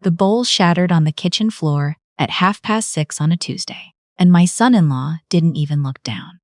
The bowl shattered on the kitchen floor at 6:30 on a Tuesday, and my son-in-law didn't even look down.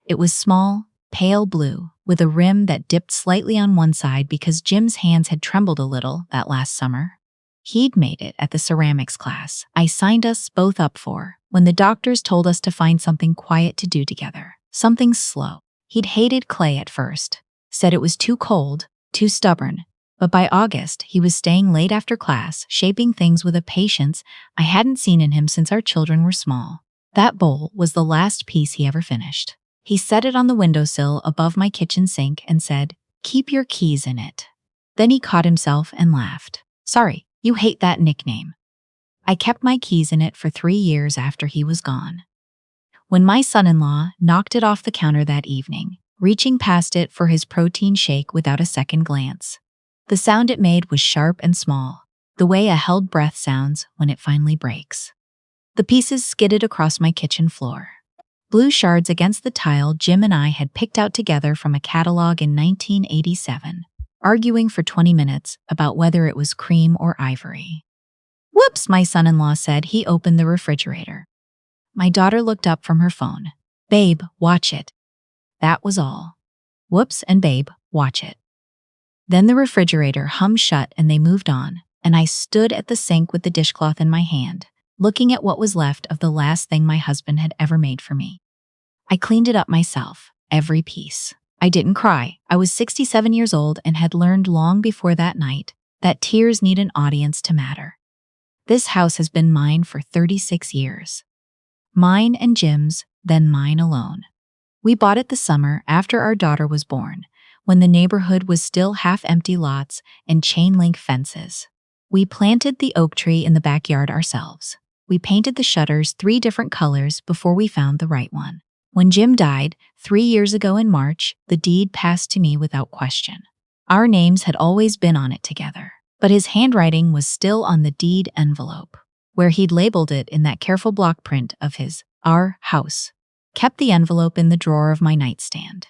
It was small, pale blue, with a rim that dipped slightly on one side because Jim's hands had trembled a little that last summer. He'd made it at the ceramics class I signed us both up for when the doctors told us to find something quiet to do together, something slow. He'd hated clay at first, said it was too cold, too stubborn, but by August he was staying late after class, shaping things with a patience I hadn't seen in him since our children were small. That bowl was the last piece he ever finished. He set it on the windowsill above my kitchen sink and said, "Keep your keys in it." Then he caught himself and laughed. "Sorry, you hate that nickname." I kept my keys in it for 3 years after he was gone. When my son-in-law knocked it off the counter that evening, reaching past it for his protein shake without a second glance, the sound it made was sharp and small, the way a held breath sounds when it finally breaks. The pieces skidded across my kitchen floor. Blue shards against the tile Jim and I had picked out together from a catalog in 1987, arguing for 20 minutes about whether it was cream or ivory. "Whoops," my son-in-law said. He opened the refrigerator. My daughter looked up from her phone. "Babe, watch it." That was all. Whoops and babe, watch it. Then the refrigerator hummed shut and they moved on, and I stood at the sink with the dishcloth in my hand, looking at what was left of the last thing my husband had ever made for me. I cleaned it up myself, every piece. I didn't cry. I was 67 years old and had learned long before that night that tears need an audience to matter. This house has been mine for 36 years. Mine and Jim's, then mine alone. We bought it the summer after our daughter was born, when the neighborhood was still half-empty lots and chain-link fences. We planted the oak tree in the backyard ourselves. We painted the shutters 3 different colors before we found the right one. When Jim died, 3 years ago in March, the deed passed to me without question. Our names had always been on it together, but his handwriting was still on the deed envelope, where he'd labeled it in that careful block print of his "Our House." Kept the envelope in the drawer of my nightstand.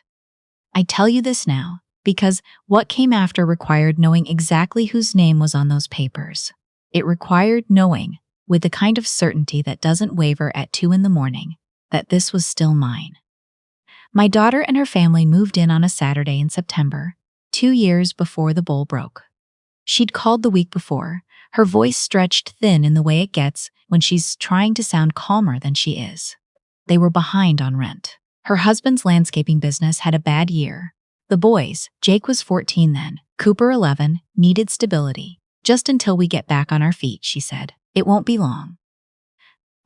I tell you this now because what came after required knowing exactly whose name was on those papers. It required knowing, with the kind of certainty that doesn't waver at 2 a.m, that this was still mine. My daughter and her family moved in on a Saturday in September, 2 years before the bowl broke. She'd called the week before, her voice stretched thin in the way it gets when she's trying to sound calmer than she is. They were behind on rent. Her husband's landscaping business had a bad year. The boys, Jake was 14 then, Cooper 11, needed stability. "Just until we get back on our feet," she said. "It won't be long."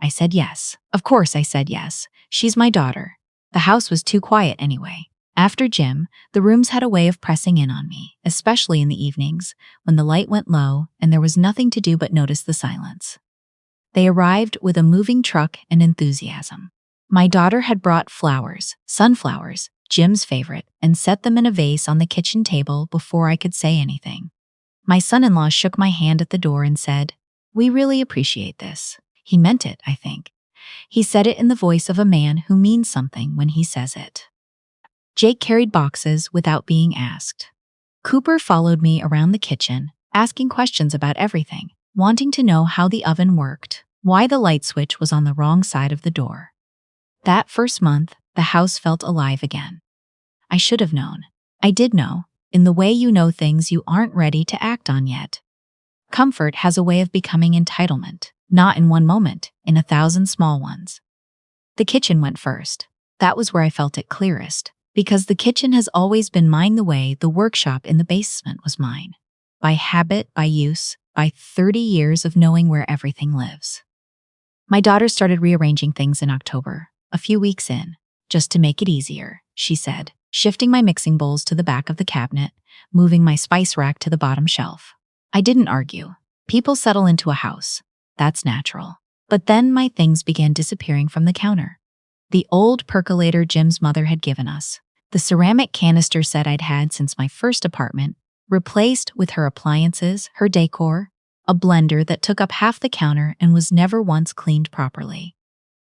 I said yes. Of course I said yes. She's my daughter. The house was too quiet anyway. After Jim, the rooms had a way of pressing in on me, especially in the evenings, when the light went low and there was nothing to do but notice the silence. They arrived with a moving truck and enthusiasm. My daughter had brought flowers, sunflowers, Jim's favorite, and set them in a vase on the kitchen table before I could say anything. My son-in-law shook my hand at the door and said, "We really appreciate this." He meant it, I think. He said it in the voice of a man who means something when he says it. Jake carried boxes without being asked. Cooper followed me around the kitchen, asking questions about everything, wanting to know how the oven worked, why the light switch was on the wrong side of the door. That first month, the house felt alive again. I should have known. I did know, in the way you know things you aren't ready to act on yet. Comfort has a way of becoming entitlement, not in one moment, in 1,000 small ones. The kitchen went first. That was where I felt it clearest, because the kitchen has always been mine the way the workshop in the basement was mine. By habit, by use, by 30 years of knowing where everything lives. My daughter started rearranging things in October, a few weeks in, just to make it easier, she said, shifting my mixing bowls to the back of the cabinet, moving my spice rack to the bottom shelf. I didn't argue. People settle into a house. That's natural. But then my things began disappearing from the counter. The old percolator Jim's mother had given us, the ceramic canister set I'd had since my first apartment, replaced with her appliances, her decor, a blender that took up half the counter and was never once cleaned properly.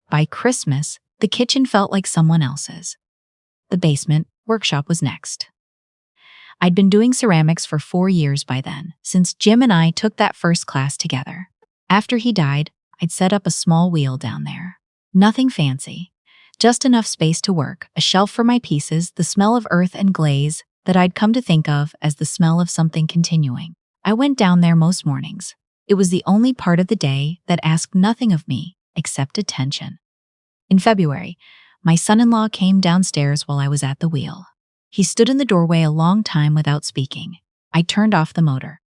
By Christmas, the kitchen felt like someone else's. The basement, workshop was next. I'd been doing ceramics for 4 years by then, since Jim and I took that first class together. After he died, I'd set up a small wheel down there. Nothing fancy, just enough space to work, a shelf for my pieces, the smell of earth and glaze that I'd come to think of as the smell of something continuing. I went down there most mornings. It was the only part of the day that asked nothing of me except attention. In February, my son-in-law came downstairs while I was at the wheel. He stood in the doorway a long time without speaking. I turned off the motor.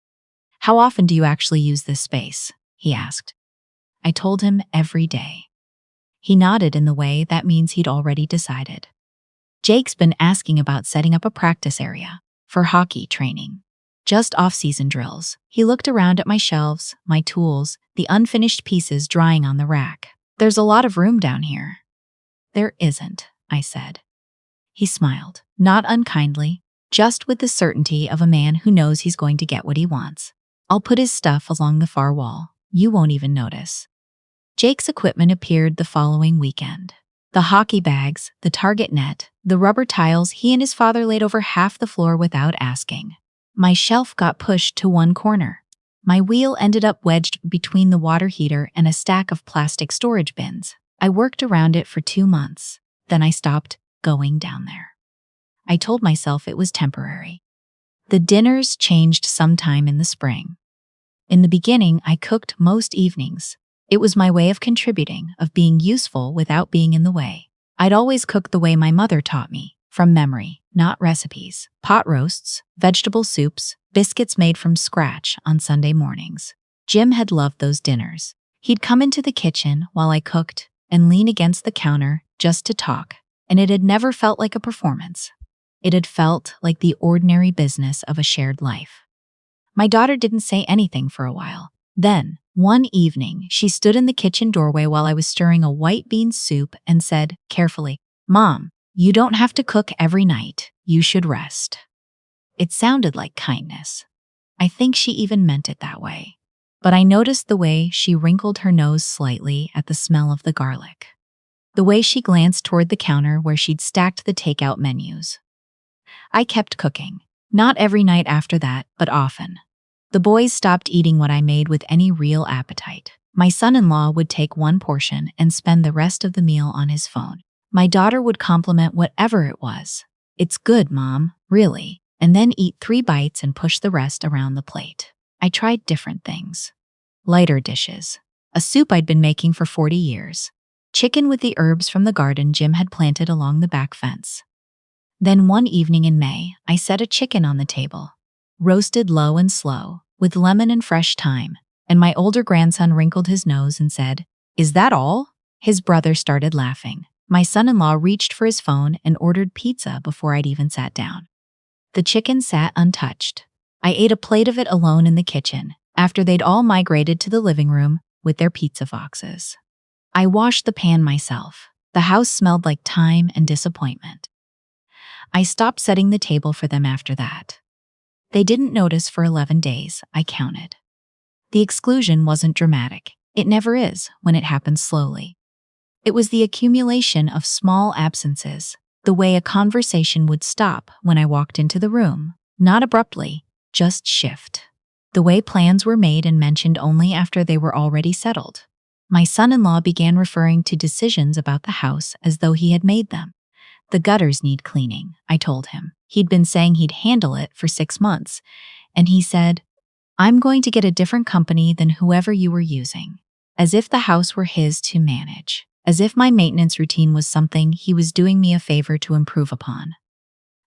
"How often do you actually use this space?" he asked. I told him every day. He nodded in the way that means he'd already decided. "Jake's been asking about setting up a practice area for hockey training. Just off-season drills." He looked around at my shelves, my tools, the unfinished pieces drying on the rack. "There's a lot of room down here." "There isn't," I said. He smiled, not unkindly, just with the certainty of a man who knows he's going to get what he wants. "I'll put his stuff along the far wall. You won't even notice." Jake's equipment appeared the following weekend. The hockey bags, the target net, the rubber tiles. He and his father laid over half the floor without asking. My shelf got pushed to one corner. My wheel ended up wedged between the water heater and a stack of plastic storage bins. I worked around it for 2 months. Then I stopped going down there. I told myself it was temporary. The dinners changed sometime in the spring. In the beginning, I cooked most evenings. It was my way of contributing, of being useful without being in the way. I'd always cooked the way my mother taught me, from memory, not recipes. Pot roasts, vegetable soups, biscuits made from scratch on Sunday mornings. Jim had loved those dinners. He'd come into the kitchen while I cooked and lean against the counter just to talk, and it had never felt like a performance. It had felt like the ordinary business of a shared life. My daughter didn't say anything for a while. Then, one evening, she stood in the kitchen doorway while I was stirring a white bean soup and said, carefully, "Mom, you don't have to cook every night. You should rest." It sounded like kindness. I think she even meant it that way. But I noticed the way she wrinkled her nose slightly at the smell of the garlic. The way she glanced toward the counter where she'd stacked the takeout menus. I kept cooking. Not every night after that, but often. The boys stopped eating what I made with any real appetite. My son-in-law would take one portion and spend the rest of the meal on his phone. My daughter would compliment whatever it was. "It's good, Mom, really," and then eat 3 bites and push the rest around the plate. I tried different things. Lighter dishes. A soup I'd been making for 40 years. Chicken with the herbs from the garden Jim had planted along the back fence. Then one evening in May, I set a chicken on the table. Roasted low and slow, with lemon and fresh thyme, and my older grandson wrinkled his nose and said, "Is that all?" His brother started laughing. My son-in-law reached for his phone and ordered pizza before I'd even sat down. The chicken sat untouched. I ate a plate of it alone in the kitchen, after they'd all migrated to the living room with their pizza boxes. I washed the pan myself. The house smelled like thyme and disappointment. I stopped setting the table for them after that. They didn't notice for 11 days, I counted. The exclusion wasn't dramatic. It never is when it happens slowly. It was the accumulation of small absences, the way a conversation would stop when I walked into the room, not abruptly, just shift. The way plans were made and mentioned only after they were already settled. My son-in-law began referring to decisions about the house as though he had made them. "The gutters need cleaning," I told him. He'd been saying he'd handle it for 6 months, and he said, "I'm going to get a different company than whoever you were using." As if the house were his to manage. As if my maintenance routine was something he was doing me a favor to improve upon.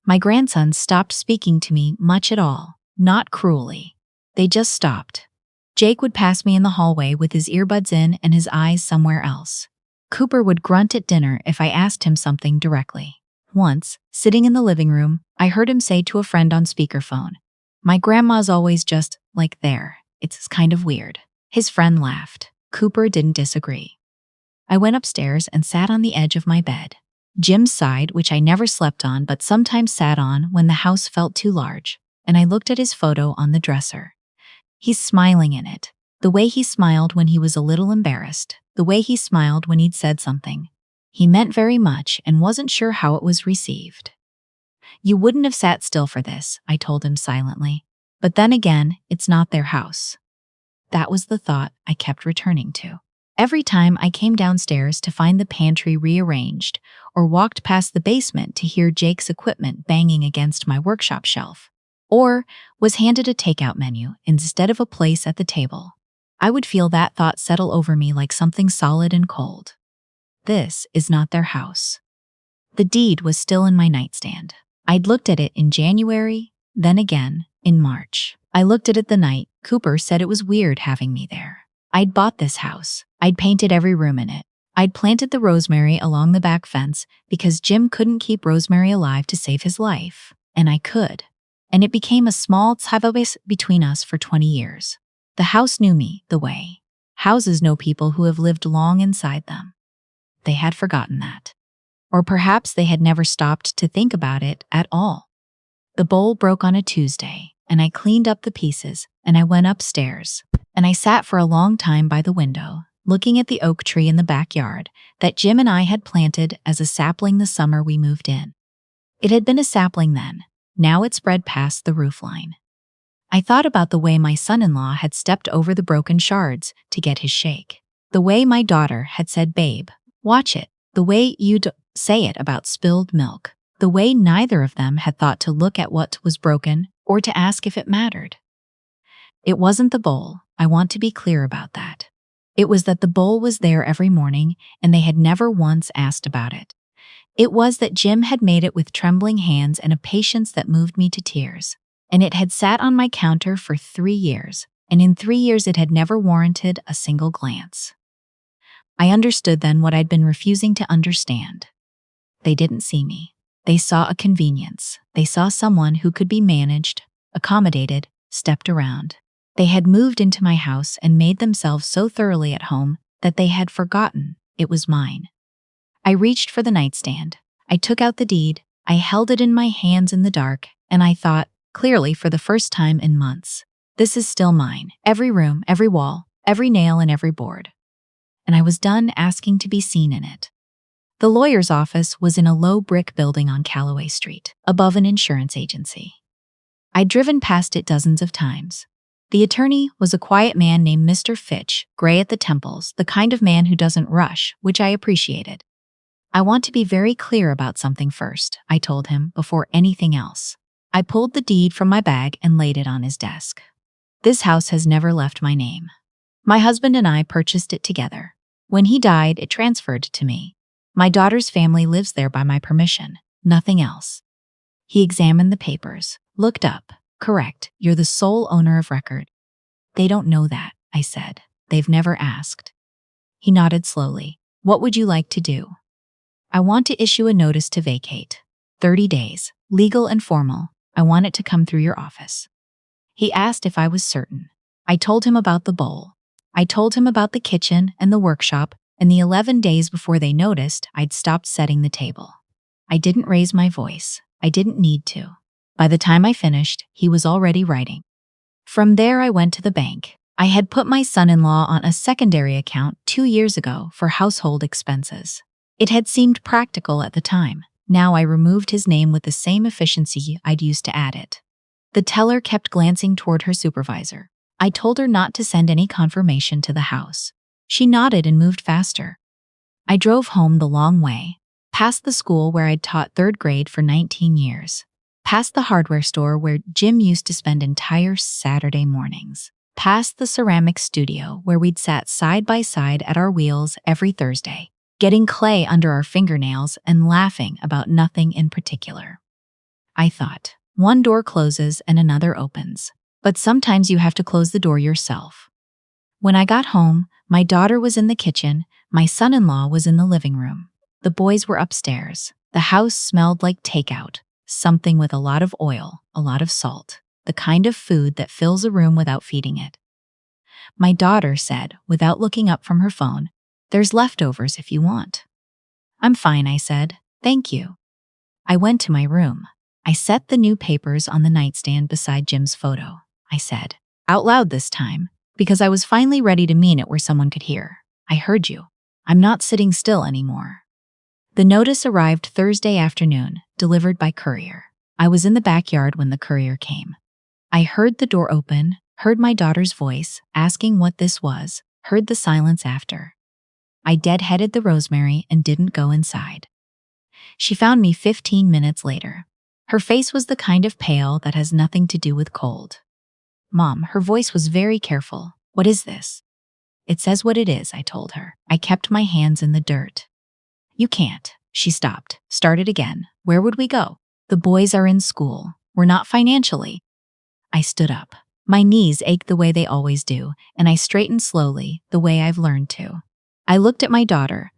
My grandsons stopped speaking to me much at all, not cruelly. They just stopped. Jake would pass me in the hallway with his earbuds in and his eyes somewhere else. Cooper would grunt at dinner if I asked him something directly. Once, sitting in the living room, I heard him say to a friend on speakerphone, "My grandma's always just, like there. It's kind of weird." His friend laughed. Cooper didn't disagree. I went upstairs and sat on the edge of my bed. Jim's side, which I never slept on but sometimes sat on when the house felt too large, and I looked at his photo on the dresser. He's smiling in it. The way he smiled when he was a little embarrassed. The way he smiled when he'd said something he meant very much and wasn't sure how it was received. You wouldn't have sat still for this, I told him silently. But then again, it's not their house. That was the thought I kept returning to. Every time I came downstairs to find the pantry rearranged, or walked past the basement to hear Jake's equipment banging against my workshop shelf, or was handed a takeout menu instead of a place at the table, I would feel that thought settle over me like something solid and cold. This is not their house. The deed was still in my nightstand. I'd looked at it in January, then again in March. I looked at it the night Cooper said it was weird having me there. I'd bought this house. I'd painted every room in it. I'd planted the rosemary along the back fence because Jim couldn't keep Rosemary alive to save his life, and I could. And it became a small tzavabes between us for 20 years. The house knew me the way houses know people who have lived long inside them. They had forgotten that. Or perhaps they had never stopped to think about it at all. The bowl broke on a Tuesday, and I cleaned up the pieces, and I went upstairs, and I sat for a long time by the window, looking at the oak tree in the backyard that Jim and I had planted as a sapling the summer we moved in. It had been a sapling then. Now it spread past the roofline. I thought about the way my son-in-law had stepped over the broken shards to get his shake. The way my daughter had said, "Babe, watch it." The way you'd say it about spilled milk. The way neither of them had thought to look at what was broken or to ask if it mattered. It wasn't the bowl. I want to be clear about that. It was that the bowl was there every morning and they had never once asked about it. It was that Jim had made it with trembling hands and a patience that moved me to tears. And it had sat on my counter for 3 years, and in 3 years it had never warranted a single glance. I understood then what I'd been refusing to understand. They didn't see me. They saw a convenience. They saw someone who could be managed, accommodated, stepped around. They had moved into my house and made themselves so thoroughly at home that they had forgotten it was mine. I reached for the nightstand. I took out the deed. I held it in my hands in the dark, and I thought, clearly for the first time in months, this is still mine. Every room, every wall, every nail and every board. And I was done asking to be seen in it. The lawyer's office was in a low brick building on Callaway Street, above an insurance agency. I'd driven past it dozens of times. The attorney was a quiet man named Mr. Fitch, gray at the temples, the kind of man who doesn't rush, which I appreciated. I want to be very clear about something first, I told him, before anything else. I pulled the deed from my bag and laid it on his desk. This house has never left my name. My husband and I purchased it together. When he died, it transferred to me. My daughter's family lives there by my permission, nothing else. He examined the papers, looked up. Correct, you're the sole owner of record. They don't know that, I said. They've never asked. He nodded slowly. What would you like to do? I want to issue a notice to vacate. 30 days, legal and formal. I want it to come through your office. He asked if I was certain. I told him about the bowl. I told him about the kitchen and the workshop, and the 11 days before they noticed, I'd stopped setting the table. I didn't raise my voice. I didn't need to. By the time I finished, he was already writing. From there, I went to the bank. I had put my son-in-law on a secondary account 2 years ago for household expenses. It had seemed practical at the time. Now I removed his name with the same efficiency I'd used to add it. The teller kept glancing toward her supervisor. I told her not to send any confirmation to the house. She nodded and moved faster. I drove home the long way, past the school where I'd taught 3rd grade for 19 years, past the hardware store where Jim used to spend entire Saturday mornings, past the ceramic studio where we'd sat side by side at our wheels every Thursday, getting clay under our fingernails and laughing about nothing in particular. I thought, one door closes and another opens, but sometimes you have to close the door yourself. When I got home, my daughter was in the kitchen, my son-in-law was in the living room. The boys were upstairs. The house smelled like takeout, something with a lot of oil, a lot of salt, the kind of food that fills a room without feeding it. My daughter said, without looking up from her phone, "There's leftovers if you want." "I'm fine," I said. "Thank you." I went to my room. I set the new papers on the nightstand beside Jim's photo. I said, out loud this time, because I was finally ready to mean it where someone could hear. "I heard you. I'm not sitting still anymore." The notice arrived Thursday afternoon, delivered by courier. I was in the backyard when the courier came. I heard the door open, heard my daughter's voice, asking what this was, heard the silence after. I deadheaded the rosemary and didn't go inside. She found me 15 minutes later. Her face was the kind of pale that has nothing to do with cold. Mom, her voice was very careful. What is this? It says what it is, I told her. I kept my hands in the dirt. You can't. She stopped, started again. Where would we go? The boys are in school. We're not financially. I stood up. My knees ached the way they always do, and I straightened slowly, the way I've learned to. I looked at my daughter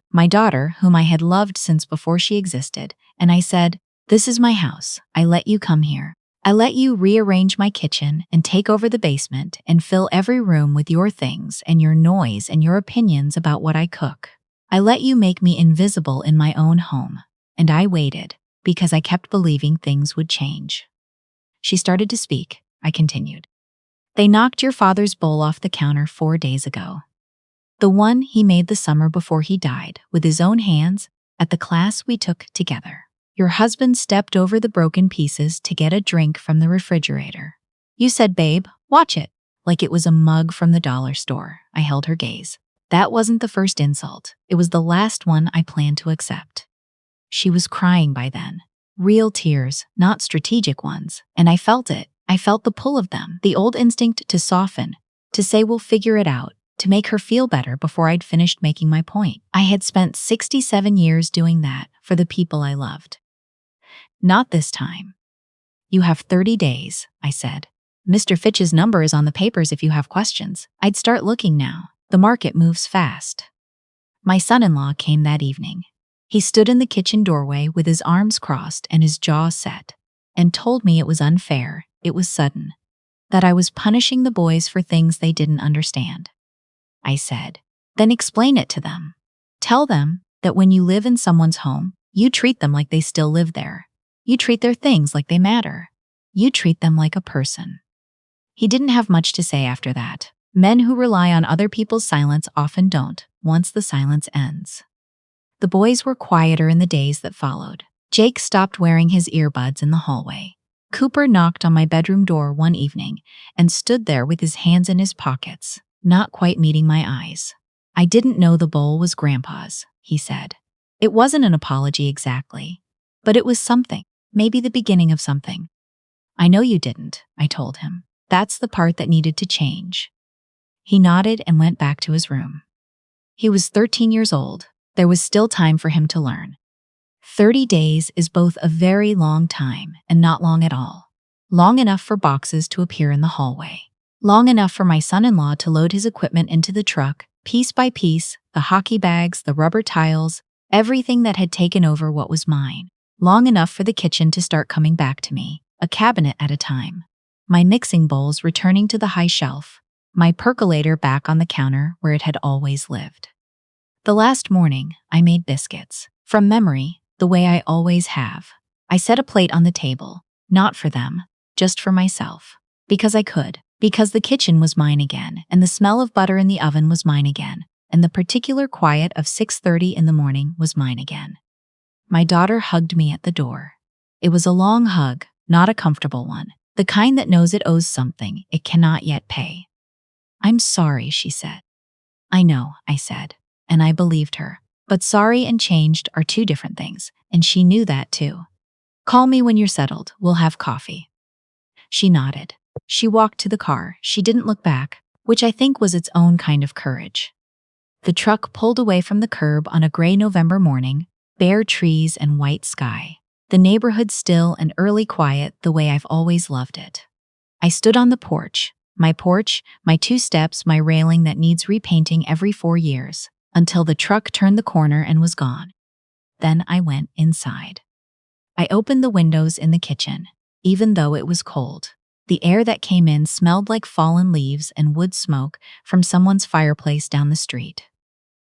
whom I had loved since before she existed, and I said, "This is my house. I let you come here. I let you rearrange my kitchen and take over the basement and fill every room with your things and your noise and your opinions about what I cook. I let you make me invisible in my own home. And I waited, because I kept believing things would change." She started to speak. I continued. "They knocked your father's bowl off the counter 4 days ago. The one he made the summer before he died, with his own hands, at the class we took together. Your husband stepped over the broken pieces to get a drink from the refrigerator. You said, 'Babe, watch it,' like it was a mug from the dollar store." I held her gaze. "That wasn't the first insult. It was the last one I planned to accept." She was crying by then. Real tears, not strategic ones. And I felt it. I felt the pull of them, the old instinct to soften, to say we'll figure it out, to make her feel better before I'd finished making my point. I had spent 67 years doing that for the people I loved. Not this time. "You have 30 days, I said. "Mr. Fitch's number is on the papers if you have questions." I'd start looking now. The market moves fast. My son-in-law came that evening. He stood in the kitchen doorway with his arms crossed and his jaw set, and told me it was unfair, it was sudden, that I was punishing the boys for things they didn't understand. I said, "Then explain it to them. Tell them that when you live in someone's home, you treat them like they still live there. You treat their things like they matter. You treat them like a person." He didn't have much to say after that. Men who rely on other people's silence often don't, once the silence ends. The boys were quieter in the days that followed. Jake stopped wearing his earbuds in the hallway. Cooper knocked on my bedroom door one evening and stood there with his hands in his pockets, not quite meeting my eyes. "I didn't know the bowl was Grandpa's," he said. It wasn't an apology exactly, but it was something, maybe the beginning of something. "I know you didn't," I told him. "That's the part that needed to change." He nodded and went back to his room. He was 13 years old. There was still time for him to learn. 30 days is both a very long time and not long at all. Long enough for boxes to appear in the hallway. Long enough for my son-in-law to load his equipment into the truck, piece by piece, the hockey bags, the rubber tiles, everything that had taken over what was mine. Long enough for the kitchen to start coming back to me, a cabinet at a time. My mixing bowls returning to the high shelf, my percolator back on the counter where it had always lived. The last morning, I made biscuits. From memory, the way I always have. I set a plate on the table, not for them, just for myself. Because I could. Because the kitchen was mine again, and the smell of butter in the oven was mine again, and the particular quiet of 6:30 in the morning was mine again. My daughter hugged me at the door. It was a long hug, not a comfortable one, the kind that knows it owes something it cannot yet pay. "I'm sorry," she said. "I know," I said, and I believed her. But sorry and changed are two different things, and she knew that too. "Call me when you're settled, we'll have coffee." She nodded. She walked to the car. She didn't look back, which I think was its own kind of courage. The truck pulled away from the curb on a gray November morning, bare trees and white sky. The neighborhood still and early quiet the way I've always loved it. I stood on the porch, my 2 steps, my railing that needs repainting every 4 years, until the truck turned the corner and was gone. Then I went inside. I opened the windows in the kitchen, even though it was cold. The air that came in smelled like fallen leaves and wood smoke from someone's fireplace down the street.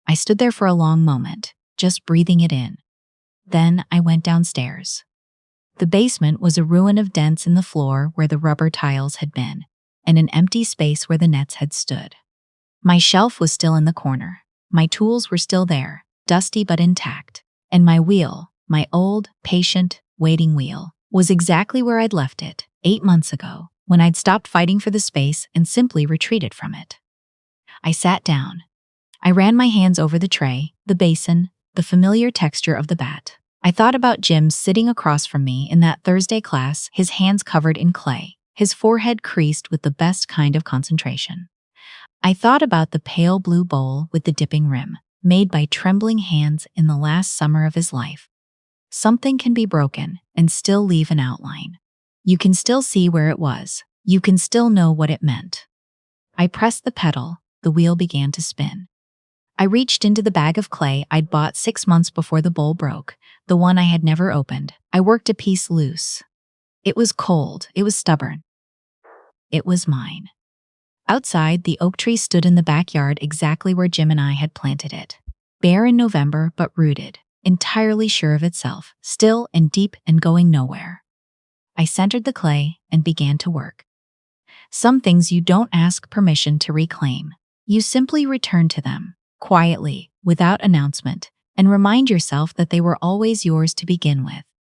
I stood there for a long moment, just breathing it in. Then I went downstairs. The basement was a ruin of dents in the floor where the rubber tiles had been, and an empty space where the nets had stood. My shelf was still in the corner. My tools were still there, dusty but intact. And my wheel, my old, patient, waiting wheel, was exactly where I'd left it 8 months ago, when I'd stopped fighting for the space and simply retreated from it. I sat down. I ran my hands over the tray, the basin, the familiar texture of the bat. I thought about Jim sitting across from me in that Thursday class, his hands covered in clay, his forehead creased with the best kind of concentration. I thought about the pale blue bowl with the dipping rim, made by trembling hands in the last summer of his life. Something can be broken and still leave an outline. You can still see where it was. You can still know what it meant. I pressed the pedal. The wheel began to spin. I reached into the bag of clay I'd bought 6 months before the bowl broke, the one I had never opened. I worked a piece loose. It was cold. It was stubborn. It was mine. Outside, the oak tree stood in the backyard exactly where Jim and I had planted it. Bare in November, but rooted, entirely sure of itself, still and deep and going nowhere. I centered the clay and began to work. Some things you don't ask permission to reclaim. You simply return to them, quietly, without announcement, and remind yourself that they were always yours to begin with.